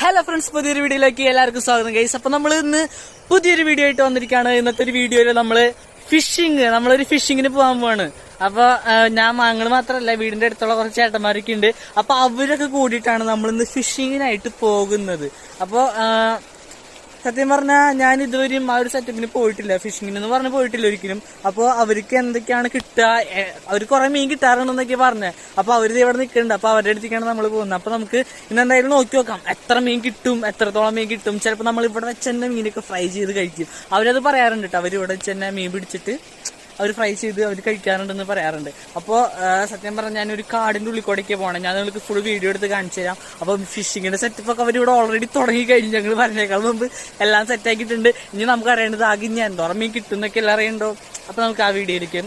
Hello friends, പുതിയൊരു വീഡിയോയിലേക്ക് എല്ലാവർക്കും സ്വാഗതം ഗൈസ്. അപ്പൊ നമ്മൾ ഇന്ന് പുതിയൊരു വീഡിയോ ആയിട്ട് വന്നിരിക്കുകയാണ്. ഇന്നത്തെ ഒരു വീഡിയോയിൽ നമ്മള് നമ്മളൊരു ഫിഷിങ്ങിന് പോകാൻ പോവാണ്. അപ്പൊ ഞങ്ങൾ മാത്രമല്ല, വീടിന്റെ അടുത്തുള്ള കുറച്ച് ചേട്ടന്മാരൊക്കെ ഉണ്ട്. അപ്പൊ അവരൊക്കെ കൂടിയിട്ടാണ് നമ്മളിന്ന് ഫിഷിങ്ങിനായിട്ട് പോകുന്നത്. അപ്പൊ സത്യം പറഞ്ഞാൽ ഞാൻ ഇതുവരെയും ആ ഒരു സെറ്റപ്പിന് പോയിട്ടില്ല, ഫിഷിങ്ങിന് എന്ന് പറഞ്ഞ് പോയിട്ടില്ല ഒരിക്കലും. അപ്പോൾ അവർക്ക് എന്തൊക്കെയാണ് കിട്ടുക, അവർ കുറെ മീൻ കിട്ടാറുണ്ടെന്നൊക്കെ പറഞ്ഞത്. അപ്പൊ അവര് ഇവിടെ നിൽക്കുന്നുണ്ട്. അപ്പൊ അവരുടെ അടുത്തേക്കാണ് നമ്മൾ പോകുന്നത്. അപ്പൊ നമുക്ക് ഇന്ന് എന്തായാലും നോക്കി നോക്കാം എത്ര മീൻ കിട്ടും, എത്രത്തോളം മീൻ കിട്ടും. ചിലപ്പോൾ നമ്മൾ ഇവിടെ വെച്ച് തന്നെ മീനൊക്കെ ഫ്രൈ ചെയ്ത് കഴിക്കും. അവരത് പറയാറുണ്ട് കേട്ടോ. അവരിവിടെ വെച്ച് തന്നെ മീൻ പിടിച്ചിട്ട് അവർ ഫ്രൈ ചെയ്ത് അവർ കഴിക്കാറുണ്ടെന്ന് പറയാറുണ്ട്. അപ്പോൾ സത്യം പറഞ്ഞാൽ ഞാനൊരു കാടിന്റെ ഉള്ളിൽ പോകണം. ഞാൻ നിങ്ങൾക്ക് ഫുൾ വീഡിയോ എടുത്ത് കാണിച്ചു തരാം. അപ്പോൾ ഫിഷിങ്ങിന്റെ സെറ്റപ്പ് ഒക്കെ അവരിവിടെ ഓൾറെഡി തുടങ്ങി കഴിഞ്ഞു. ഞങ്ങൾ പറഞ്ഞേക്കാൾ മുമ്പ് എല്ലാം സെറ്റ് ആക്കിയിട്ടുണ്ട്. ഇനി നമുക്ക് അറിയേണ്ടത് ആകെ ഞാൻ എന്തോരം മീൻ കിട്ടും എന്നൊക്കെ എല്ലാം അറിയണ്ടോ. അപ്പൊ നമുക്ക് ആ വീഡിയോയിലേക്ക്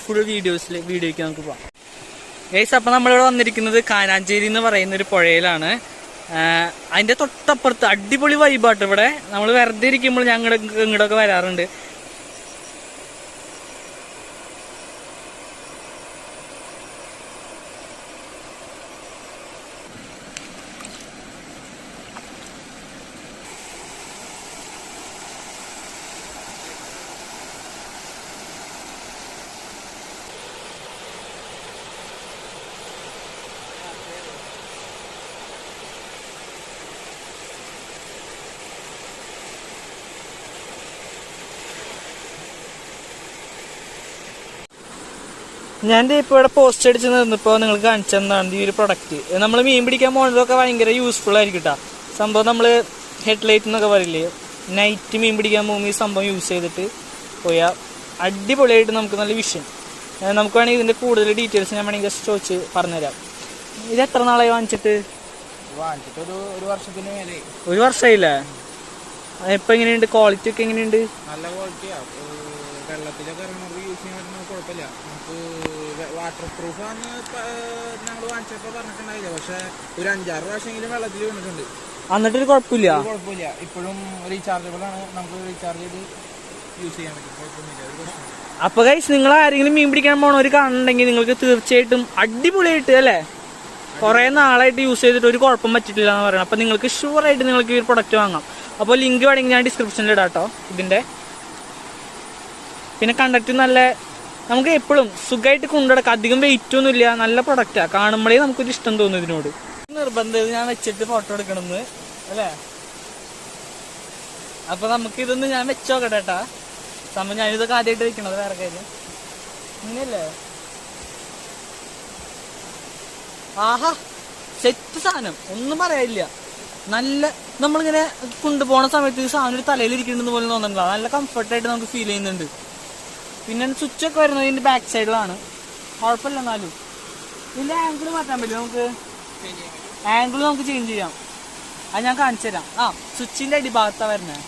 ഫുൾ വീഡിയോയ്ക്ക് നമുക്ക് പോകാം ഗൈസ്. അപ്പൊ നമ്മളിവിടെ വന്നിരിക്കുന്നത് കാനാഞ്ചേരി എന്ന് പറയുന്ന ഒരു പുഴയിലാണ്. അതിന്റെ തൊട്ടപ്പുറത്ത് അടിപൊളി വൈബാട്ട്. ഇവിടെ നമ്മൾ വെറുതെ ഇരിക്കുമ്പോൾ ഞങ്ങൾ ഇങ്ങോട്ടൊക്കെ വരാറുണ്ട്. ഞാൻ ഇപ്പോൾ ഇവിടെ പോസ്റ്റ് അടിച്ച് നിന്നപ്പോൾ നിങ്ങൾക്ക് കാണിച്ചെന്നാണ് ഈ ഒരു പ്രൊഡക്റ്റ്. നമ്മൾ മീൻ പിടിക്കാൻ പോകുന്നതൊക്കെ ഭയങ്കര യൂസ്ഫുൾ ആയിരിക്കും കേട്ടോ. സംഭവം നമ്മൾ ഹെഡ്ലൈറ്റ് എന്നൊക്കെ പറയില്ലേ, നൈറ്റ് മീൻ പിടിക്കാൻ പോകുമ്പോൾ ഈ സംഭവം യൂസ് ചെയ്തിട്ട് പോയാൽ അടിപൊളിയായിട്ട് നമുക്ക് നല്ല വിഷൻ. നമുക്ക് വേണമെങ്കിൽ ഇതിൻ്റെ കൂടുതൽ ഡീറ്റെയിൽസ് ഞാൻ വേണമെങ്കിൽ ജസ്റ്റ് ചോദിച്ച് പറഞ്ഞുതരാം. ഇത് എത്ര നാളായി വാങ്ങിച്ചിട്ട്? ഒരു വർഷമായില്ലേ? ഇപ്പം എങ്ങനെയുണ്ട്, ക്വാളിറ്റി ഒക്കെ എങ്ങനെയുണ്ട്? നല്ല ക്വാളിറ്റിയാണ്. വെള്ളത്തിലൊക്കെ ഇറങ്ങുന്നത് യൂസ് ചെയ്യാൻ പറ്റുന്ന കുഴപ്പമില്ല. നമുക്ക് വാട്ടർ പ്രൂഫാന്ന് ഞങ്ങൾ വാങ്ങിച്ചപ്പോൾ പറഞ്ഞിട്ടുണ്ടായില്ല. പക്ഷെ ഒരു 5-6 പ്രാവശ്യമെങ്കിലും വെള്ളത്തിൽ വീണിട്ടുണ്ട്. എന്നിട്ടൊരു കുഴപ്പമില്ല. ഇപ്പോഴും റീചാർജബിൾ ആണ്. നമുക്ക് റീചാർജ് ചെയ്ത് യൂസ് ചെയ്യാൻ പറ്റും. കുഴപ്പമൊന്നുമില്ല. അപ്പൊ ഗൈസ്, നിങ്ങൾ ആരെങ്കിലും മീൻ പിടിക്കാൻ പോണവർ കാണുന്നുണ്ടെങ്കിൽ നിങ്ങൾക്ക് തീർച്ചയായിട്ടും അടിപൊളിയായിട്ട് അല്ലേ, കുറെ നാളായിട്ട് യൂസ് ചെയ്തിട്ട് ഒരു കുഴപ്പം പറ്റിട്ടില്ല എന്ന് പറയണം. അപ്പൊ നിങ്ങൾക്ക് ഷുവർ ആയിട്ട് നിങ്ങൾക്ക് ഈ ഒരു പ്രൊഡക്റ്റ് വാങ്ങാം. അപ്പോൾ ലിങ്ക് വേണമെങ്കിൽ ഞാൻ ഡിസ്ക്രിപ്ഷനിൽ ഇടാം കേട്ടോ ഇതിന്റെ. പിന്നെ കണ്ടിട്ട് നല്ല, നമുക്ക് എപ്പോഴും സുഖമായിട്ട് കൊണ്ടുനടക്കാം. അധികം വെയിറ്റ് ഒന്നും ഇല്ല. നല്ല പ്രൊഡക്റ്റാണ്. കാണുമ്പോഴേ നമുക്കൊരു ഇഷ്ടം തോന്നും ഇതിനോട്. നിർബന്ധം ഞാൻ വെച്ചിട്ട് ഫോട്ടോ എടുക്കണമെന്ന് അല്ലേ. അപ്പൊ നമുക്ക് ഇതൊന്ന് ഞാൻ വെച്ചോക്കട്ടെ കേട്ടാ. സംഭവം ഞാനിതൊക്കെ ആദ്യമായിട്ട് വെക്കണത്, വേറെ കാര്യം. ഇങ്ങനെയല്ലേ? ആഹാ, സെറ്റ് സാധനം, ഒന്നും പറയാനില്ല. നല്ല, നമ്മളിങ്ങനെ കൊണ്ടുപോകുന്ന സമയത്ത് ഈ സാധനം ഒരു തലയിൽ ഇരിക്കുന്നുണ്ടെന്ന് പോലും തോന്നുന്നില്ല. നല്ല കംഫർട്ടായിട്ട് നമുക്ക് ഫീൽ ചെയ്യുന്നുണ്ട്. പിന്നെ സ്വിച്ചൊക്കെ വരുന്നത് ഇതിന്റെ ബാക്ക് സൈഡിലാണ്. കുഴപ്പമില്ല. എന്നാലും ഇതിന്റെ ആംഗിൾ മാറ്റാൻ പറ്റും. നമുക്ക് ആംഗിൾ നമുക്ക് ചേഞ്ച് ചെയ്യാം. അത് ഞാൻ കാണിച്ചു തരാം. സ്വിച്ചിന്റെ അടിഭാഗത്താണ് വരുന്നത്.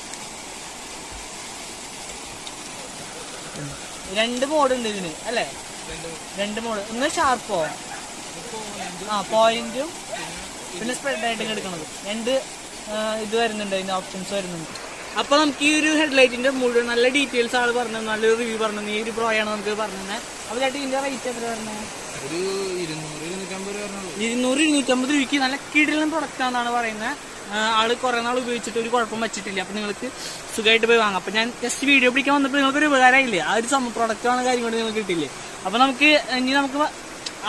2 മോഡ് ഉണ്ട് ഇതിന് അല്ലേ? 2 മോഡ്. ഒന്ന് ഷാർപ്പോ, പോയിന്റും പിന്നെ സ്പ്രെഡ് ആയിട്ട് എടുക്കണത്. 2 ഇത് വരുന്നുണ്ട്, അതിന്റെ ഓപ്ഷൻസ് വരുന്നുണ്ട്. അപ്പൊ നമുക്ക് ഈ ഒരു ഹെഡ്ലൈറ്റിന്റെ മുഴുവൻ നല്ല ഡീറ്റെയിൽസ് ആള് പറഞ്ഞു, നല്ലൊരു റിവ്യൂ പറഞ്ഞു. ഈ ഒരു പ്രോയാണ് നമുക്ക് പറഞ്ഞത്. അപ്പൊ ചേട്ടാ ഇതിന്റെ റേറ്റ് എത്ര പറഞ്ഞത്? ഒരു 200-250 രൂപയ്ക്ക് നല്ല കിടിലൻ പ്രൊഡക്റ്റ് ആണെന്നാണ് പറയുന്നത്. ആള് കുറെ നാൾ ഉപയോഗിച്ചിട്ട് ഒരു കുഴപ്പം പറ്റിട്ടില്ല. അപ്പൊ നിങ്ങൾക്ക് സുഖമായിട്ട് പോയി വാങ്ങാം. അപ്പൊ ഞാൻ ജസ്റ്റ് വീഡിയോ പിടിക്കാൻ വന്നപ്പോൾ നിങ്ങൾക്ക് ഒരു ഉപകാരമില്ലേ, ആ ഒരു പ്രൊഡക്റ്റ് ആണ് കാര്യം കൊണ്ട് നിങ്ങൾക്ക് കിട്ടില്ലേ. അപ്പൊ നമുക്ക്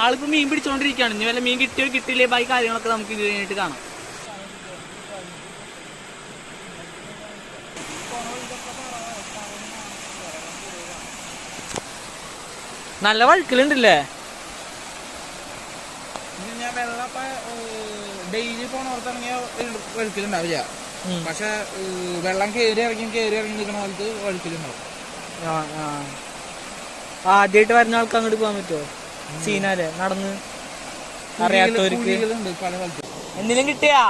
ആളിപ്പോ മീൻ പിടിച്ചോണ്ടിരിക്കുകയാണ്. ഇനി വല്ല മീൻ കിട്ടിയോ കിട്ടില്ലേ ബാക്കി കാര്യങ്ങളൊക്കെ നമുക്ക് ഇത് കഴിഞ്ഞിട്ട് കാണാം. നല്ല വഴുക്കലുണ്ടല്ലേ? ഞാൻ വെള്ളം ഡെയിലി പോണവർക്കാണെങ്കിൽ വഴുക്കലുണ്ടാവില്ല. പക്ഷെ വെള്ളം കയറി ഇറങ്ങി നിൽക്കുന്ന കാലത്ത് വഴുക്കലുണ്ടാവും. ആദ്യമായിട്ട് വരുന്ന ആൾക്ക് അങ്ങോട്ട് പോകാൻ പറ്റുമോ? സീനാലേ നടന്ന് അറിയാത്തവർക്ക് പല സ്ഥലത്ത്. എന്തെങ്കിലും കിട്ടിയാ?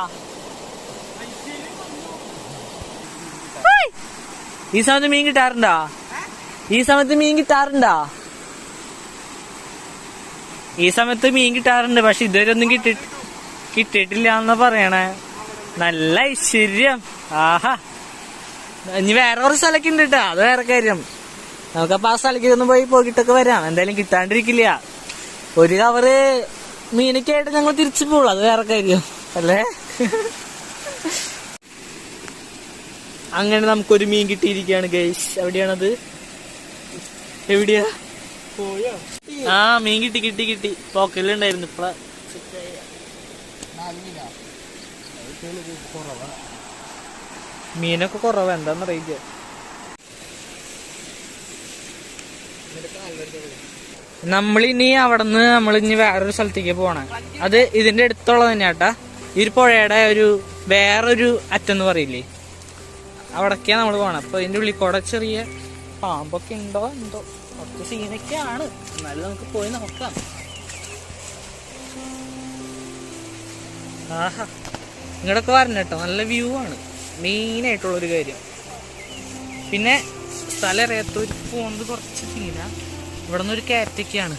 ഈ സമയത്ത് മീൻ കിട്ടാറുണ്ടാ? ഈ സമയത്ത് മീൻ കിട്ടാറുണ്ട്. പക്ഷെ ഇതുവരെ ഒന്നും കിട്ടിയിട്ടില്ല എന്നാ പറയണേ. നല്ല ഐശ്വര്യം. ആഹാ, ഇനി വേറെ കുറച്ച് സ്ഥലമൊക്കെ ഉണ്ട് കേട്ടോ, അത് വേറെ കാര്യം. നമുക്കപ്പോൾ ആ സ്ഥലത്തേക്ക് ഒന്ന് പോയിട്ടൊക്കെ വരാം. എന്തായാലും കിട്ടാണ്ടിരിക്കില്ല. ഒരു കവറ് മീനൊക്കെ ആയിട്ട് ഞങ്ങൾ തിരിച്ചു പോകുള്ളൂ, അത് വേറെ കാര്യം അല്ലേ. അങ്ങനെ നമുക്കൊരു മീൻ കിട്ടിയിരിക്കുകയാണ് ഗൈസ്. എവിടെയാണത്? എവിടെയാ? ആ മീൻ കിട്ടി കിട്ടി കിട്ടി. പോക്കലുണ്ടായിരുന്നു. ഇപ്പഴ മീനൊക്കെ കുറവാ, എന്താന്നറിയില്ല. നമ്മളിനി അവിടുന്ന് നമ്മളിനി വേറൊരു സ്ഥലത്തേക്ക് പോണേ. അത് ഇതിന്റെ അടുത്തുള്ളത് തന്നെയാട്ടാ. ഈ ഒരു പുഴയുടെ ഒരു വേറൊരു അറ്റെന്ന് പറയില്ലേ, അവിടേക്കാ നമ്മൾ പോണം. അപ്പൊ ഇതിന്റെ ഉള്ളിൽ കൂടെ ചെറിയ പാമ്പൊക്കെ ഉണ്ടോ എന്തോ കുറച്ച് സീനൊക്കെയാണ്. എന്നാലും നമുക്ക് പോയി നോക്കാം. ആഹാ, ഇങ്ങോട്ടൊക്കെ വരണം കേട്ടോ. നല്ല വ്യൂ ആണ് മെയിനായിട്ടുള്ളൊരു കാര്യം. പിന്നെ സ്ഥലം അറിയാത്തവർ പോകുന്നത് കുറച്ച് സീന. ഇവിടെ നിന്നൊരു കാറ്റൊക്കെയാണ്.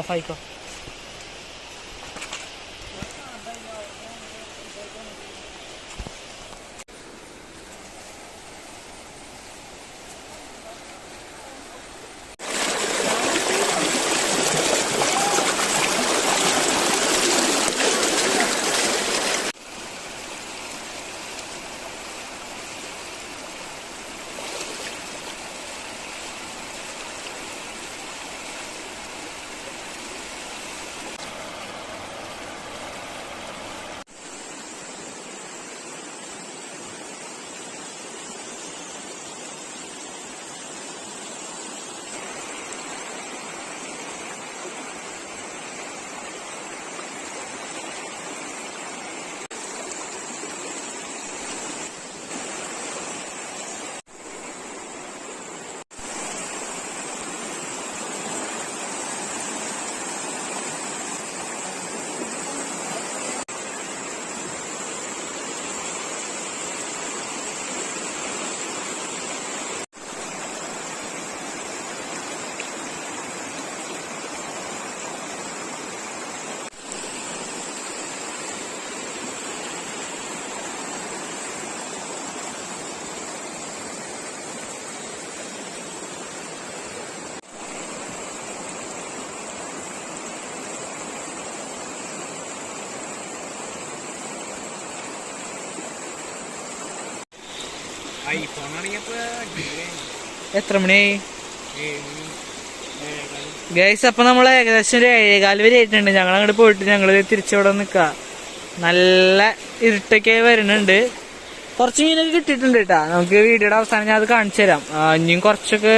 ഓഫായിക്കോ. എത്ര മണിയായി ഗൈസ്? അപ്പൊ നമ്മൾ ഏകദേശം ഒരു 7:15 വരെ ആയിട്ടുണ്ട്. ഞങ്ങൾ അങ്ങോട്ട് പോയിട്ട് ഞങ്ങള് തിരിച്ചവിടെ നിൽക്കുക. നല്ല ഇരുട്ടൊക്കെ വരുന്നുണ്ട്. കുറച്ച് മീനൊക്കെ കിട്ടിയിട്ടുണ്ട് കേട്ടാ. നമുക്ക് വീഡിയോയുടെ അവസാനം ഞാൻ അത് കാണിച്ചു തരാം. ഇനിയും കുറച്ചൊക്കെ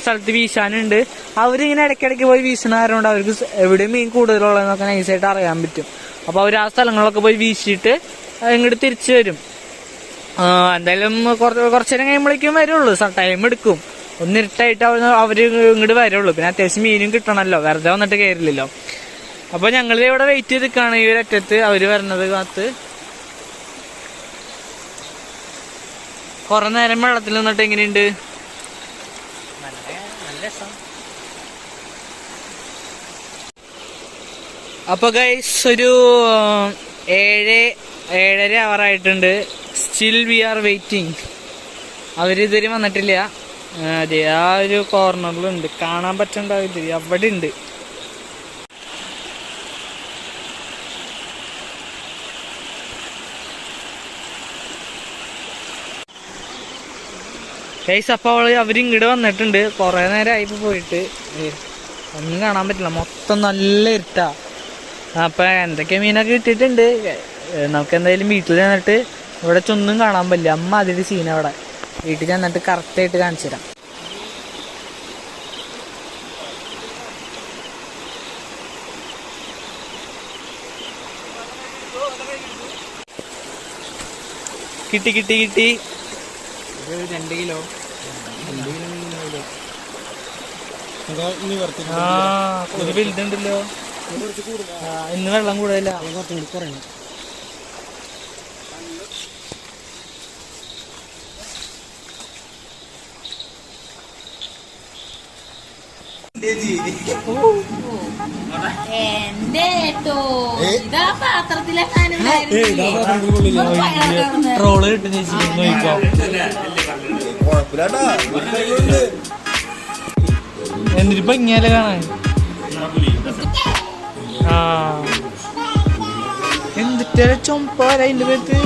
സ്ഥലത്ത് വീശാനുണ്ട്. അവരിങ്ങനെ ഇടയ്ക്കിടയ്ക്ക് പോയി വീശണ കാരണം അവർക്ക് എവിടെ മീൻ കൂടുതലുള്ളതെന്നൊക്കെ നൈസായിട്ട് അറിയാൻ പറ്റും. അപ്പൊ അവർ ആ സ്ഥലങ്ങളിലൊക്കെ പോയി വീശിയിട്ട് ഇങ്ങോട്ട് തിരിച്ചു വരും. എന്തായാലും കുറച്ചു നേരം കഴിയുമ്പോഴേക്കും വരുള്ളൂ. ടൈം എടുക്കും. ഒന്നിരുട്ടായിട്ട് അവര് ഇങ്ങോട്ട് വരുള്ളൂ. പിന്നെ അത്യാവശ്യം മീനും കിട്ടണമല്ലോ, വെറുതെ വന്നിട്ട് കയറില്ലല്ലോ. അപ്പൊ ഞങ്ങൾ ഇവിടെ വെയിറ്റ് ചെയ്ത് നിൽക്കുകയാണ് ഈ ഒരു അറ്റത്ത് അവര് വരണത് കാത്ത്. കുറെ നേരം വെള്ളത്തിൽ നിന്നിട്ട് എങ്ങനെയുണ്ട്? നല്ല രസം. അപ്പൊ ഗൈസ് ഒരു 7:30 ആവാറായിട്ടുണ്ട്. Still we are waiting. അവരിതുവരെ വന്നിട്ടില്ല. അതെ, ആ ഒരു കോർണറിലുണ്ട്, കാണാൻ പറ്റണ്ടാവില്ല, അവിടെ ഉണ്ട്. ഗൈസ് അപ്പോൾ അവരിങ്ങോട്ട് വന്നിട്ടുണ്ട്. കുറെ നേരമായി പോയിട്ട് ഒന്നും കാണാൻ പറ്റില്ല, മൊത്തം നല്ല ഇരുട്ടാ. അപ്പൊ എന്തൊക്കെ മീനൊക്കെ കിട്ടിയിട്ടുണ്ട്. നമുക്ക് എന്തായാലും വീട്ടിൽ ചെന്നിട്ട് ഇവിടെ ഒന്നും കാണാൻ പറ്റില്ല. അമ്മ അതിന്റെ സീൻ അവിടെ വീട്ടിൽ ചെന്നിട്ട് കറക്റ്റായിട്ട് കാണിച്ചു തരാം. കിട്ടി കിട്ടി കിട്ടി 2 കിലോ. ഒരു വലുതുണ്ടല്ലോ. ഇന്ന് വെള്ളം കൂടുതല. കുറഞ്ഞു. ട്രോള് കിട്ടുന്ന എന്നിട്ട് ഭംഗിയല്ലേ കാണാൻ. ആ എന്തിട്ട് ചൊമ്പാല അതിന്റെ പേര്